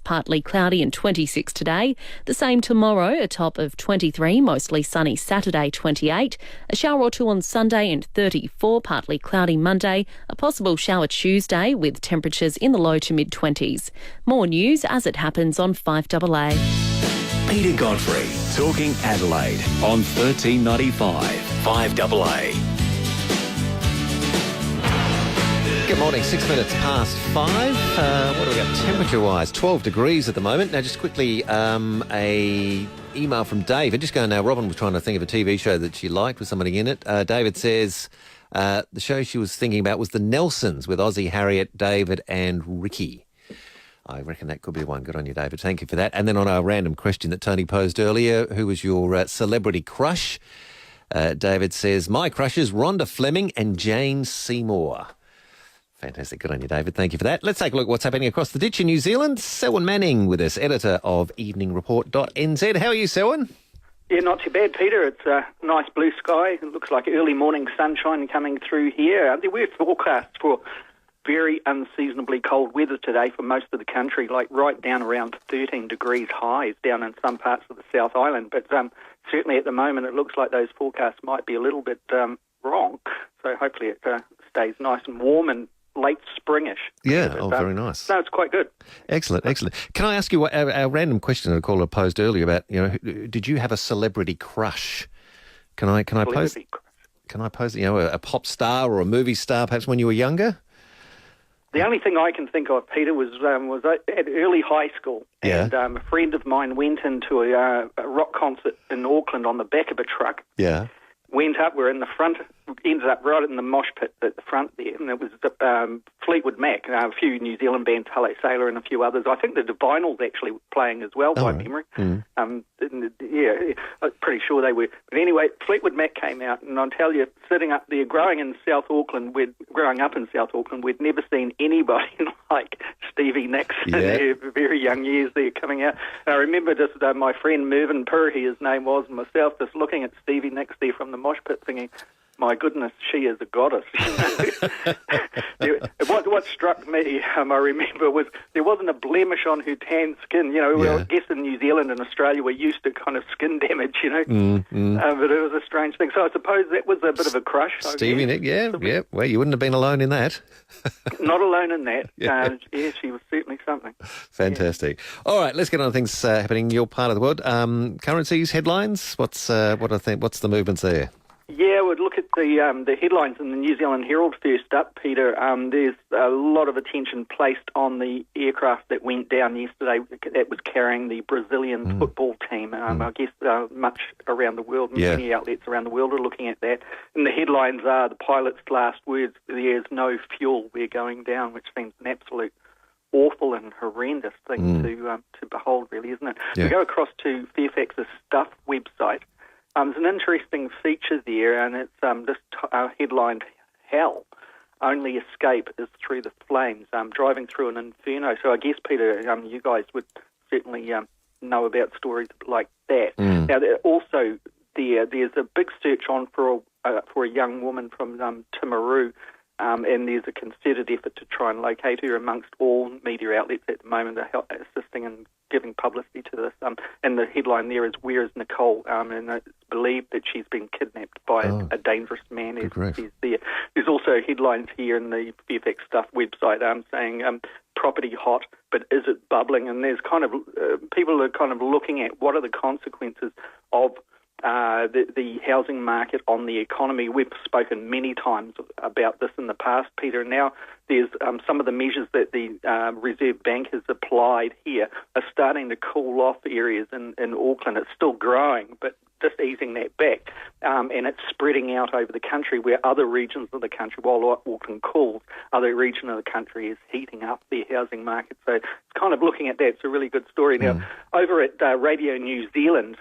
partly cloudy and 26 today. The same tomorrow, a top of 23, mostly sunny Saturday 28. A shower or two on Sunday and 34, partly cloudy Monday. A possible shower Tuesday with temperatures in the low to mid-20s. More news as it happens on 5AA. Peter Godfrey, talking Adelaide on 1395 5AA. Good morning, 6 minutes past 5. What do we got temperature-wise? 12 degrees at the moment. Now, just quickly, a email from David. Just going now, Robin was trying to think of a TV show that she liked with somebody in it. David says the show she was thinking about was The Nelsons with Ozzy, Harriet, David and Ricky. I reckon that could be one. Good on you, David. Thank you for that. And then on our random question that Tony posed earlier, who was your celebrity crush? David says, my crushes, Rhonda Fleming and Jane Seymour. Fantastic. Good on you, David. Thank you for that. Let's take a look at what's happening across the ditch in New Zealand. Selwyn Manning with us, editor of EveningReport.nz. How are you, Selwyn? Yeah, not too bad, Peter. It's a nice blue sky. It looks like early morning sunshine coming through here. There were forecasts for very unseasonably cold weather today for most of the country, like right down around 13 degrees highs down in some parts of the South Island. But certainly at the moment it looks like those forecasts might be a little bit wrong. So hopefully it stays nice and warm and late springish. Yeah, very nice. No, it's quite good. Excellent. Can I ask you what our random question that a caller posed earlier about, did you have a celebrity crush? Can I pose, a pop star or a movie star perhaps when you were younger? The only thing I can think of, Peter, was at early high school, and a friend of mine went into a rock concert in Auckland on the back of a truck. Yeah. Went up, we're in the front, ended up right in the mosh pit at the front there, and it was Fleetwood Mac, a few New Zealand bands, Hello Sailor and a few others. I think the Divinals actually were playing as well, by memory. Mm. I'm pretty sure they were. But anyway, Fleetwood Mac came out, and I'll tell you, sitting up there, growing up in South Auckland, we'd never seen anybody like Stevie Nicks in their very young years there coming out. And I remember just my friend Mervyn Purhey, his name was, and myself just looking at Stevie Nicks there from the mosh pit thinking, my goodness, she is a goddess. What struck me, I remember, was there wasn't a blemish on her tan skin. I guess in New Zealand and Australia we're used to kind of skin damage, but it was a strange thing. So I suppose that was a bit of a crush. Stevie Nick, yeah. Well, you wouldn't have been alone in that. Not alone in that. She was certainly something. Fantastic. Yeah. All right, let's get on to things happening in your part of the world. Currencies, headlines. What's the movements there? Yeah, we'd look at the headlines in the New Zealand Herald first up, Peter. There's a lot of attention placed on the aircraft that went down yesterday that was carrying the Brazilian football team. I guess much around the world, many outlets around the world are looking at that. And the headlines are the pilot's last words, there's no fuel, we're going down, which seems an absolute awful and horrendous thing to behold, really, isn't it? Yeah. We go across to Fairfax's Stuff website. There's an interesting feature there, and it's just headlined, Hell, only escape is through the flames, driving through an inferno. So I guess, Peter, you guys would certainly know about stories like that. Now, there's a big search on for a young woman from Timaru, and there's a concerted effort to try and locate her amongst all media outlets at the moment, assisting in giving publicity to this. And the headline there is, where is Nicole? And it's believed that she's been kidnapped by a dangerous man as she's there. There's also headlines here in the Fairfax Stuff website saying, property hot, but is it bubbling? And there's kind of, people are kind of looking at what are the consequences of the housing market on the economy. We've spoken many times about this in the past, Peter, and now there's some of the measures that the Reserve Bank has applied here are starting to cool off areas in Auckland. It's still growing, but just easing that back, and it's spreading out over the country where other regions of the country, while Auckland cools, other region of the country is heating up their housing market. So it's kind of looking at that. It's a really good story. Now, over at Radio New Zealand,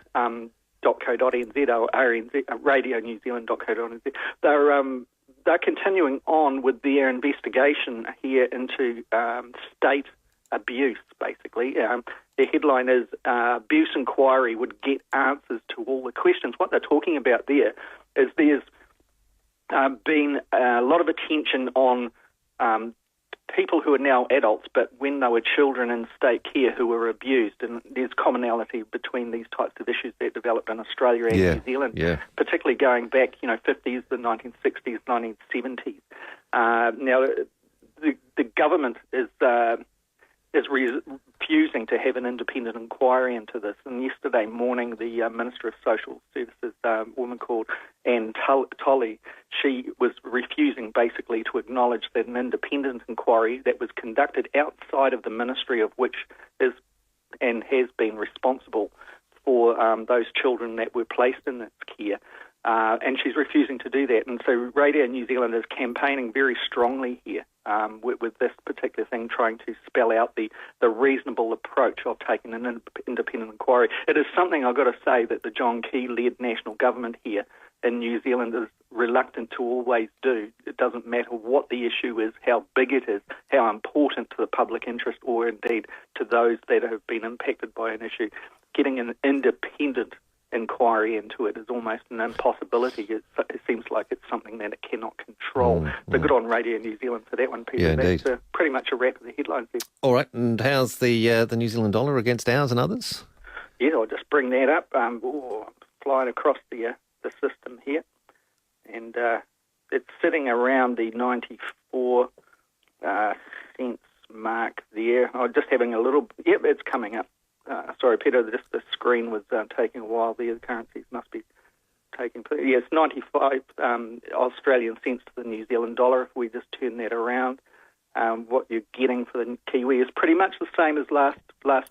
.co.nz or RNZ, radioNewZealand.co.nz, they're continuing on with their investigation here into state abuse, basically. The headline is, abuse inquiry would get answers to all the questions. What they're talking about there is there's been a lot of attention on people who are now adults, but when they were children in state care who were abused, and there's commonality between these types of issues that developed in Australia and New Zealand, particularly going back, 50s, the 1960s, 1970s. Now, the government is refusing to have an independent inquiry into this. And yesterday morning, the Minister of Social Services, a woman called Anne Tully, she was refusing basically to acknowledge that an independent inquiry that was conducted outside of the ministry of which is and has been responsible for those children that were placed in its care. And she's refusing to do that. And so Radio New Zealand is campaigning very strongly here with this particular thing, trying to spell out the reasonable approach of taking an independent inquiry. It is something, I've got to say, that the John Key-led national government here in New Zealand is reluctant to always do. It doesn't matter what the issue is, how big it is, how important to the public interest, or indeed to those that have been impacted by an issue. Getting an independent inquiry into it is almost an impossibility. It seems like it's something that it cannot control. So good on Radio New Zealand for that one, Peter. Yeah, indeed. That's pretty much a wrap of the headlines there. All right, and how's the New Zealand dollar against ours and others? Yeah, I'll just bring that up. I'm flying across the system here, and it's sitting around the 94 cents mark there. I'm just having a little... Yep, it's coming up. Sorry, Peter, just the screen was taking a while there. The currencies must be taking... Yeah, it's 95 Australian cents to the New Zealand dollar. If we just turn that around, what you're getting for the Kiwi is pretty much the same as last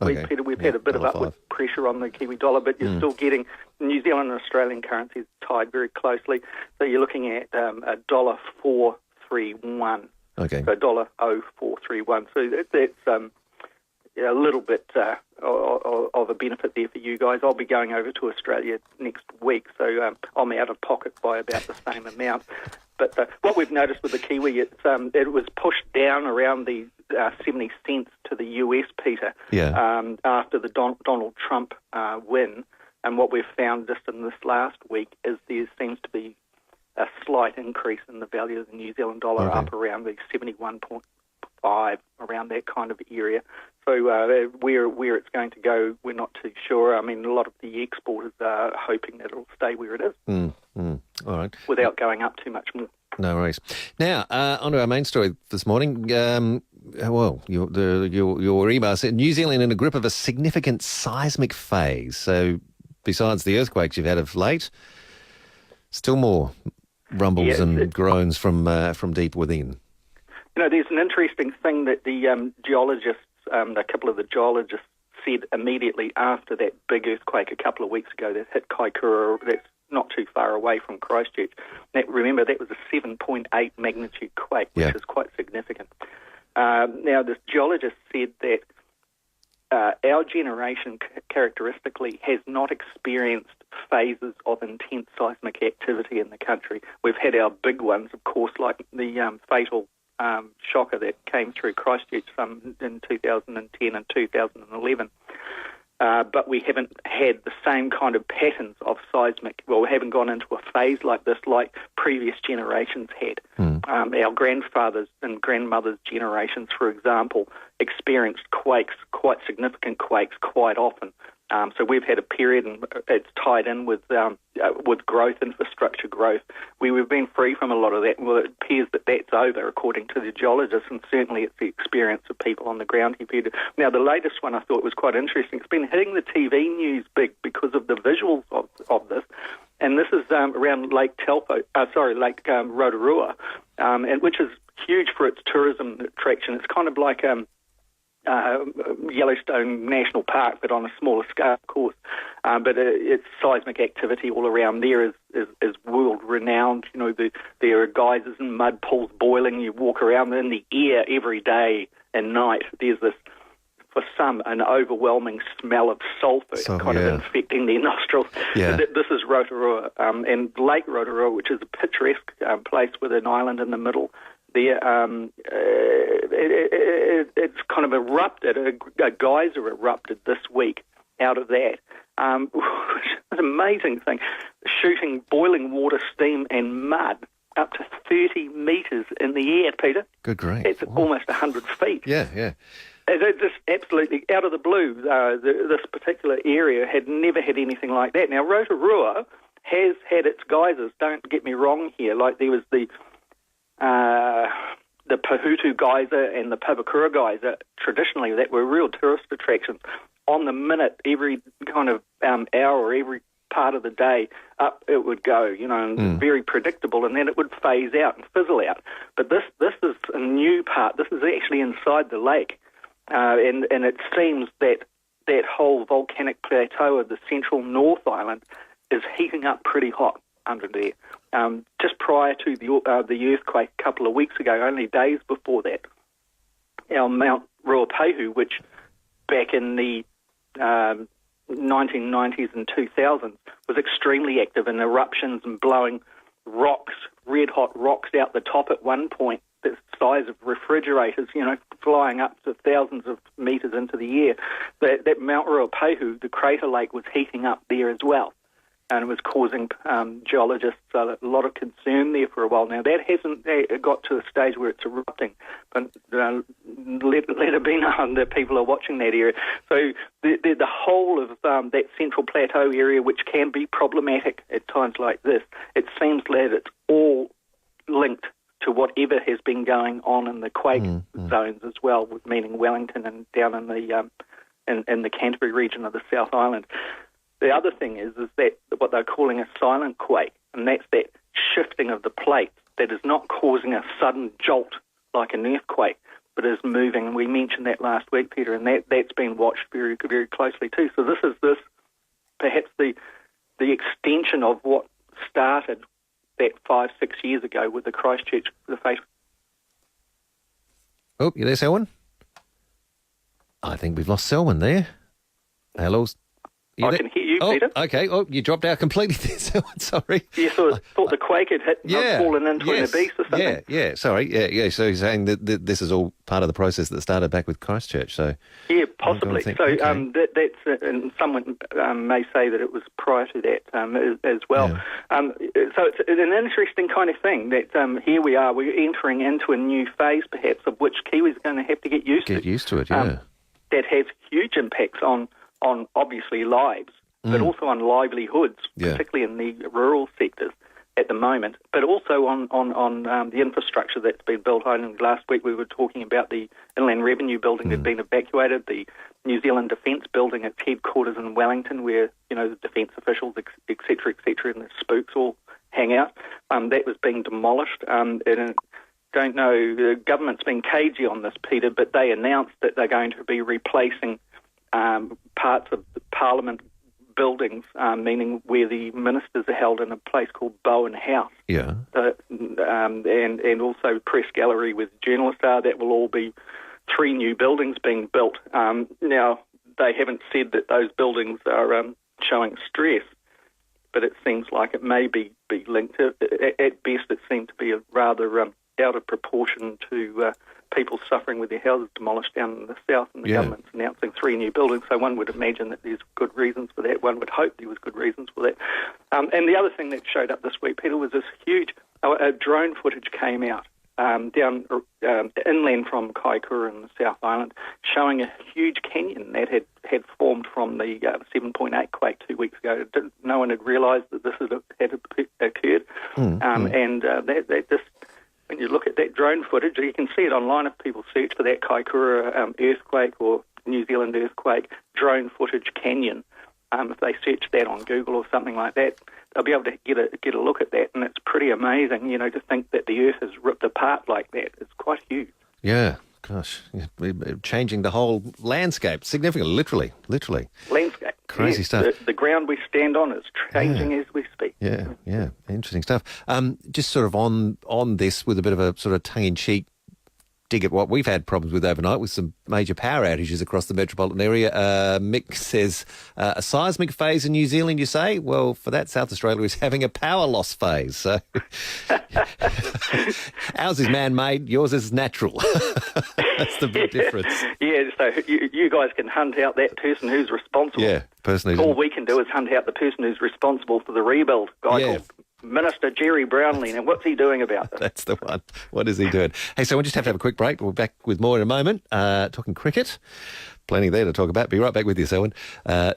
week, Peter. We've had a bit of upward pressure on the Kiwi dollar, but you're still getting New Zealand and Australian currencies tied very closely. So you're looking at $1.431. Okay. So $0.0431. So that's... a little bit of a benefit there for you guys. I'll be going over to Australia next week, so I'm out of pocket by about the same amount. But what we've noticed with the Kiwi, it was pushed down around the 70 cents to the US, Peter, after the Donald Trump win. And what we've found just in this last week is there seems to be a slight increase in the value of the New Zealand dollar, up around the 71.5, around that kind of area. So where it's going to go, we're not too sure. I mean, a lot of the exporters are hoping that it'll stay where it is. All right. Without going up too much more. No worries. Now, on to our main story this morning. Well, your email said New Zealand in a grip of a significant seismic phase. So besides the earthquakes you've had of late, still more rumbles and groans from deep within. There's an interesting thing that the geologists, a couple of the geologists said immediately after that big earthquake a couple of weeks ago that hit Kaikoura, that's not too far away from Christchurch. Remember, that was a 7.8 magnitude quake, which is quite significant. Now, this geologist said that our generation characteristically has not experienced phases of intense seismic activity in the country. We've had our big ones, of course, like the fatal shocker that came through Christchurch in 2010 and 2011. But we haven't had the same kind of patterns of seismic. Well, we haven't gone into a phase like this like previous generations had. Our grandfathers' and grandmothers' generations, for example, experienced quakes, quite significant quakes, quite often. So we've had a period, and it's tied in with growth, infrastructure growth. We've been free from a lot of that. Well, it appears that that's over, according to the geologists, and certainly it's the experience of people on the ground here. Now, the latest one I thought was quite interesting. It's been hitting the TV news big because of the visuals of this, and this is around Lake Rotorua, and which is huge for its tourism attraction. It's kind of like Yellowstone National Park, but on a smaller scale, of course. But its seismic activity all around there is world renowned. There are geysers and mud pools boiling. You walk around in the air every day and night. There's this, for some, an overwhelming smell of sulphur kind of infecting their nostrils. This is Rotorua, and Lake Rotorua, which is a picturesque place with an island in the middle. There, it's kind of erupted. A geyser erupted this week out of that. It's an amazing thing, shooting boiling water, steam, and mud up to 30 metres in the air, Peter. Good grief. It's almost 100 feet. Yeah. It's just absolutely out of the blue. This particular area had never had anything like that. Now, Rotorua has had its geysers, don't get me wrong here. Like there was the Pahutu geyser and the Pavakura geyser, traditionally, that were real tourist attractions. On the minute, every kind of hour, every part of the day, up it would go, and very predictable, and then it would phase out and fizzle out. But this is a new part. This is actually inside the lake, and it seems that whole volcanic plateau of the central North Island is heating up pretty hot under there. Just prior to the earthquake a couple of weeks ago, only days before that, our Mount Ruapehu, which back in the 1990s and 2000s was extremely active in eruptions and blowing rocks, red-hot rocks out the top at one point, the size of refrigerators, flying up to thousands of metres into the air. That Mount Ruapehu, the crater lake, was heating up there as well. And it was causing geologists a lot of concern there for a while. Now, that hasn't got to a stage where it's erupting, but let it be known that people are watching that area. So the whole of that central plateau area, which can be problematic at times like this, it seems that it's all linked to whatever has been going on in the quake zones as well, meaning Wellington and down in the Canterbury region of the South Island. The other thing is that what they're calling a silent quake, and that's that shifting of the plate that is not causing a sudden jolt like an earthquake, but is moving. And we mentioned that last week, Peter, and that's been watched very, very closely too. So this is perhaps the extension of what started that 5-6 years ago with the Christchurch, the face. Oh, you there, Selwyn? I think we've lost Selwyn there. Hello. I can hear you, Peter. Okay. Oh, you dropped out completely there, Selwyn. Sorry. Yeah, so I thought the quake had hit and fallen into an abyss or something. Yeah. Sorry. Yeah. So you're saying that this is all part of the process that started back with Christchurch. So yeah, possibly. That's and someone may say that it was prior to that as well. Yeah. So it's an interesting kind of thing that here we are. We're entering into a new phase, perhaps, of which Kiwis are going to have to get used to. Get used to it. Yeah. That has huge impacts on obviously lives, but also on livelihoods, particularly in the rural sectors at the moment, but also on the infrastructure that's been built. I know last week we were talking about the Inland Revenue building that had been evacuated, the New Zealand Defence building, its headquarters in Wellington, where the defence officials, et cetera, and the spooks all hang out. That was being demolished, and don't know, the government's been cagey on this, Peter, but they announced that they're going to be replacing parts of the Parliament buildings, meaning where the ministers are held, in a place called Bowen House. Yeah. And also Press Gallery with journalists are. That will all be 3 new buildings being built. Now, they haven't said that those buildings are showing stress, but it seems like it may be linked. At best, it seemed to be a rather out of proportion to people suffering with their houses demolished down in the south, and the government's announcing 3 new buildings, so one would imagine that there's good reasons for that. One would hope there was good reasons for that. And the other thing that showed up this week, Peter, was this huge drone footage came out down inland from Kaikoura in the South Island, showing a huge canyon that had formed from the 7.8 quake 2 weeks ago. No one had realised that this had occurred, and that just... When you look at that drone footage, you can see it online if people search for that Kaikoura earthquake or New Zealand earthquake drone footage canyon. If they search that on Google or something like that, they'll be able to get a look at that, and it's pretty amazing, to think that the Earth has ripped apart like that. It's quite huge. Yeah, gosh, changing the whole landscape significantly, literally. Landscape. Crazy stuff. The ground we stand on is changing as we speak. Yeah, interesting stuff. Just sort of on this with a bit of a sort of tongue-in-cheek dig at what we've had problems with overnight with some major power outages across the metropolitan area. Mick says, a seismic phase in New Zealand, you say? Well, for that, South Australia is having a power loss phase. So ours is man-made, yours is natural. That's the big difference. Yeah, so you guys can hunt out that person who's responsible. Yeah, person who's... All we can do is hunt out the person who's responsible for the rebuild, guy called Minister Jerry Brownlee. Now, what's he doing about this? That's the one. What is he doing? Hey, so we'll just have to have a quick break. We'll be back with more in a moment. Talking cricket. Plenty there to talk about. Be right back with you, Selwyn.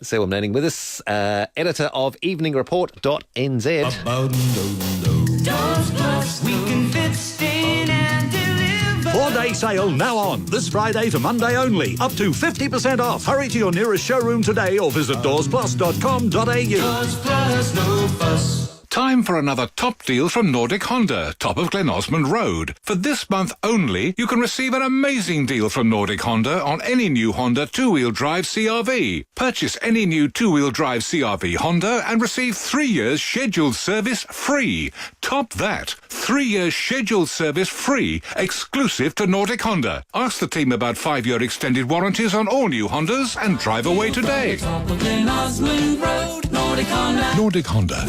Selwyn Manning with us, editor of EveningReport.nz. We can fit, stain and deliver. 4-day sale now on. This Friday to Monday only. Up to 50% off. Hurry to your nearest showroom today or visit doorsplus.com.au. Doors Plus, no fuss. Time for another top deal from Nordic Honda, top of Glen Osmond Road. For this month only, you can receive an amazing deal from Nordic Honda on any new Honda two-wheel drive CRV. Purchase any new two-wheel drive CRV Honda and receive 3 years scheduled service free. Top that, 3 years scheduled service free, exclusive to Nordic Honda. Ask the team about 5-year extended warranties on all new Hondas and drive away today. Top of Glen Osmond Road, Nordic Honda. Nordic Honda.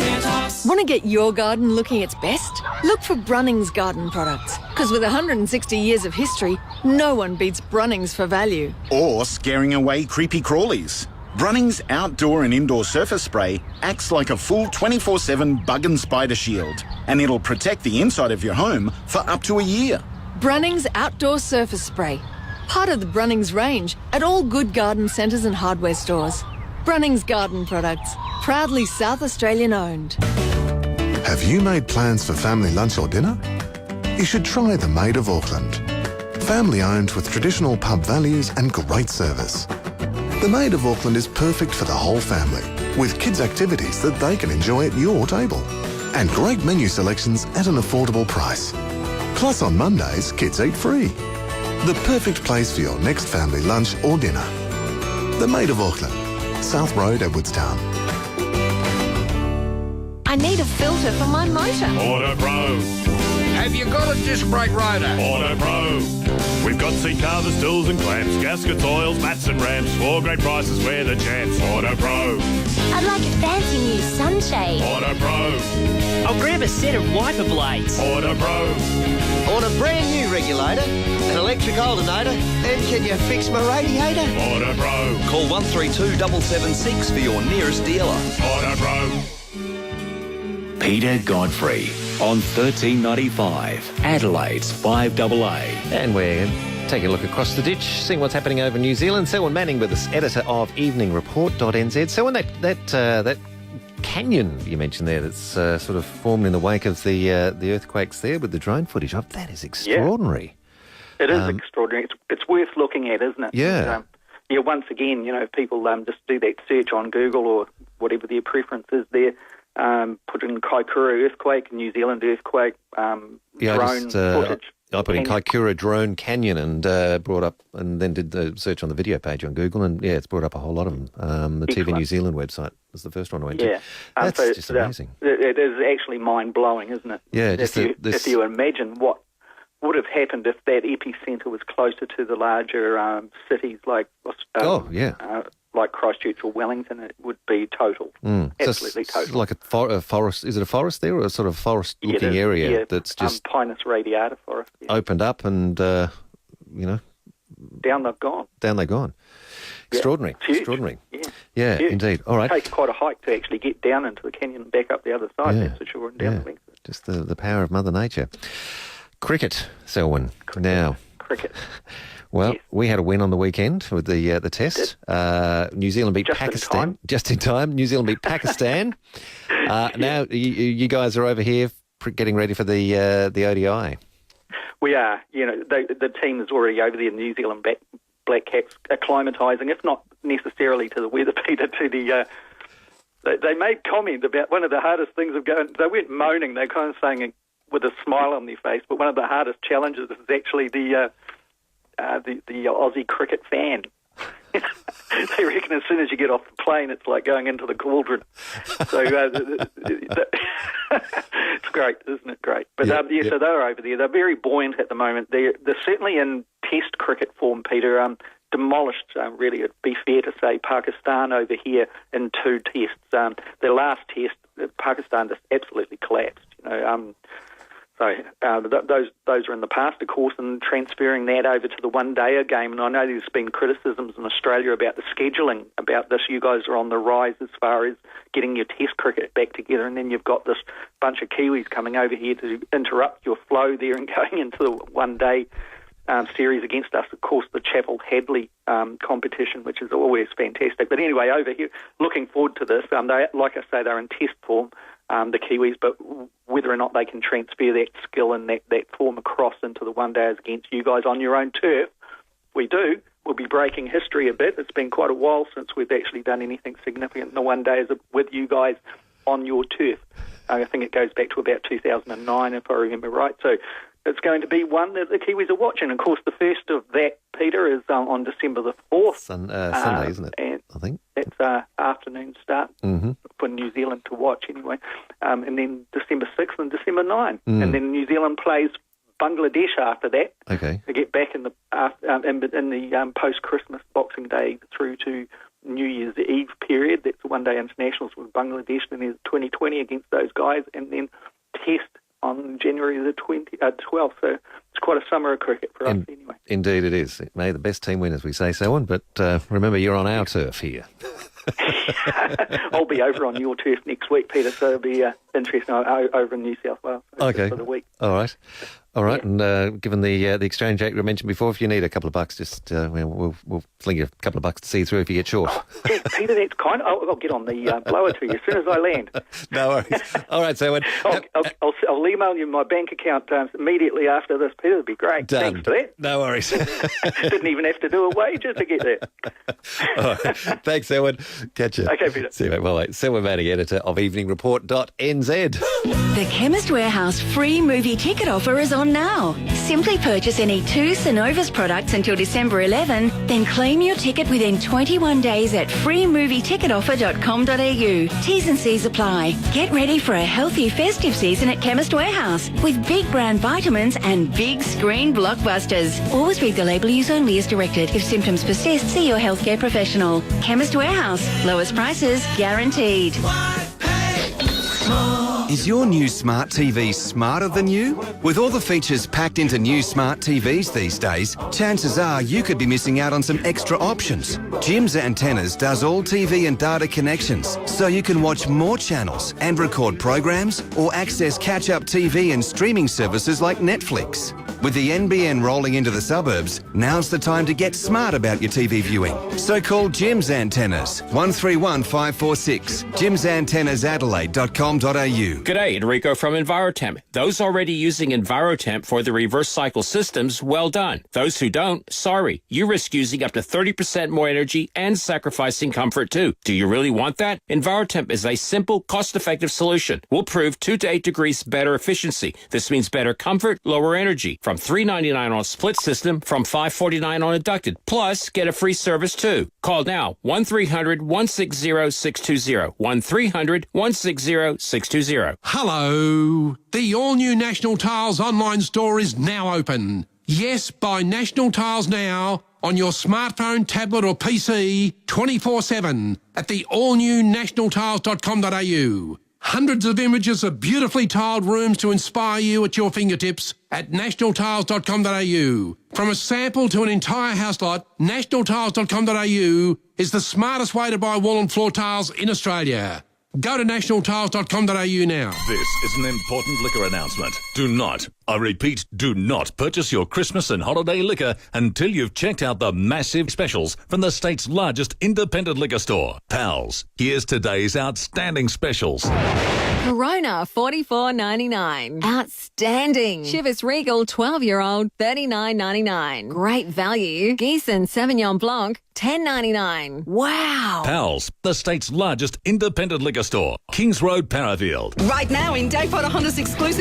Want to get your garden looking its best? Look for Brunnings Garden Products. Because with 160 years of history, no one beats Brunnings for value. Or scaring away creepy crawlies. Brunnings Outdoor and Indoor Surface Spray acts like a full 24/7 bug and spider shield, and it'll protect the inside of your home for up to a year. Brunnings Outdoor Surface Spray. Part of the Brunnings range at all good garden centres and hardware stores. Brunnings Garden Products. Proudly South Australian owned. Have you made plans for family lunch or dinner? You should try the Maid of Auckland. Family owned with traditional pub values and great service. The Maid of Auckland is perfect for the whole family, with kids' activities that they can enjoy at your table. And great menu selections at an affordable price. Plus on Mondays, kids eat free. The perfect place for your next family lunch or dinner. The Maid of Auckland, South Road, Edwardstown. I need a filter for my motor. Auto Pro. Have you got a disc brake rider? Auto Pro. We've got seat covers, tools and clamps, gaskets, oils, mats and ramps. 4 great prices with a chance. Auto Pro. I'd like a fancy new sunshade. Auto Pro. I'll grab a set of wiper blades. Auto Pro. I want a brand new regulator, an electric alternator, and can you fix my radiator? Auto Pro. Call 132 776 for your nearest dealer. Auto Pro. Peter Godfrey on 1395, Adelaide's 5AA. And we're taking a look across the ditch, seeing what's happening over New Zealand. Selwyn Manning with us, editor of EveningReport.nz. So when that canyon you mentioned there that's sort of formed in the wake of the earthquakes there with the drone footage, that is extraordinary. Yeah. It is extraordinary. It's worth looking at, isn't it? Yeah. And, once again, if people just do that search on Google or whatever their preference is there, put in Kaikoura earthquake, New Zealand earthquake, drone footage. I put in Kaikoura drone canyon and brought up, and then did the search on the video page on Google, and it's brought up a whole lot of them. The TV New Zealand website was the first one I went to. That's just amazing. It is actually mind-blowing, isn't it? Yeah. If you imagine what would have happened if that epicentre was closer to the larger cities like like Christchurch or Wellington, it would be total, absolutely total. It's like a forest. Is it a forest there, or a sort of forest-looking area that's just Pinus radiata forest opened up and down they've gone. Extraordinary, extraordinary. Yeah, huge. Indeed. All right. It takes quite a hike to actually get down into the canyon and back up the other side. That's for sure, and down the length. Just the power of Mother Nature. Cricket, Selwyn. Cricket. Well, we had a win on the weekend with the test. New Zealand beat Pakistan. Just in time. New Zealand beat Pakistan. Now you guys are over here getting ready for the ODI. We are. The team is already over there. New Zealand Blackcaps acclimatising, if not necessarily to the weather, Peter, to the... They made comment about one of the hardest things of going... They weren't moaning. They were kind of saying with a smile on their face, but one of the hardest challenges is actually the Aussie cricket fan. They reckon as soon as you get off the plane, it's like going into the cauldron. So it's great, isn't it? Great. But so they're over there. They're very buoyant at the moment. They're certainly in Test cricket form, Peter. Demolished, really, it'd be fair to say, Pakistan over here in 2 tests. Their last test, Pakistan just absolutely collapsed. So So those are in the past, of course, and transferring that over to the one-dayer game. And I know there's been criticisms in Australia about the scheduling about this. You guys are on the rise as far as getting your Test cricket back together, and then you've got this bunch of Kiwis coming over here to interrupt your flow there and going into the one-day series against us. Of course, the Chappell-Hadleigh competition, which is always fantastic. But anyway, over here, looking forward to this. They, like I say, they're in test form, the Kiwis, but whether or not they can transfer that skill and that form across into the one-dayers against you guys on your own turf, we do. We'll be breaking history a bit. It's been quite a while since we've actually done anything significant in the one-dayers with you guys on your turf. I think it goes back to about 2009, if I remember right. So it's going to be one that the Kiwis are watching. Of course, the first of that, Peter, is on December the 4th. Sunday, isn't it? And I think. It's afternoon start for New Zealand to watch anyway. And then December 6th and December 9th. And then New Zealand plays Bangladesh after that. Okay. To get back in the post-Christmas Boxing Day through to New Year's Eve period. That's the one-day internationals with Bangladesh. Then there's 2020 against those guys, and then Test on January the 12th. So it's quite a summer of cricket for us anyway. Indeed it is. May the best team win, as we say, Selwyn, but remember, you're on our turf here. I'll be over on your turf next week, Peter, so it'll be interesting over in New South Wales for the week. All right. Yeah. And given the exchange rate we mentioned before, if you need a couple of bucks, just we'll fling you a couple of bucks to see through if you get short. Yeah, Peter, that's kind. I'll get on the blower to you as soon as I land. No worries. All right, Selwyn. I'll email you my bank account immediately after this, Peter. It'd be great. Done. Thanks for that. No worries. Didn't even have to do a wager to get that. All right. Thanks, Selwyn. Catch you. Okay, Peter. See you, mate. Well, Selwyn Manning, editor of EveningReport.nz. The Chemist Warehouse free movie ticket offer is on now. Simply purchase any 2 Synovus products until December 11, then claim your ticket within 21 days at freemovieticketoffer.com.au. T's and C's apply. Get ready for a healthy festive season at Chemist Warehouse with big brand vitamins and big screen blockbusters. Always read the label, use only as directed. If symptoms persist, see your healthcare professional. Chemist Warehouse. Lowest prices guaranteed. Is your new smart TV smarter than you? With all the features packed into new smart TVs these days, chances are you could be missing out on some extra options. Jim's Antennas does all TV and data connections, so you can watch more channels and record programs or access catch-up TV and streaming services like Netflix. With the NBN rolling into the suburbs, now's the time to get smart about your TV viewing. So call Jim's Antennas, 131 546, jimsantennasadelaide.com.au. G'day, Enrico from Envirotherm. Those already using Envirotherm for the reverse cycle systems, well done. Those who don't, sorry. You risk using up to 30% more energy and sacrificing comfort too. Do you really want that? Envirotherm is a simple, cost-effective solution. We'll prove 2 to 8 degrees better efficiency. This means better comfort, lower energy. From $3.99 on a split system, from $5.49 on a ducted. Plus, get a free service too. Call now, 1-300-160-620. 1-300-160-620. Hello. The all-new National Tiles online store is now open. Yes, buy National Tiles now on your smartphone, tablet or PC 24/7 at the all-new nationaltiles.com.au. Hundreds of images of beautifully tiled rooms to inspire you at your fingertips at nationaltiles.com.au. From a sample to an entire house lot, nationaltiles.com.au is the smartest way to buy wall and floor tiles in Australia. Go to nationaltiles.com.au now. This is an important liquor announcement. Do not, I repeat, do not purchase your Christmas and holiday liquor until you've checked out the massive specials from the state's largest independent liquor store, Pals. Here's today's outstanding specials. Corona, $44.99. Outstanding. Chivas Regal, 12-year-old, $39.99. Great value. Gießen Sauvignon Blanc, $10.99. Wow. Pals, the state's largest independent liquor store, Kings Road, Parafield. Right now in Dayport Honda's exclusive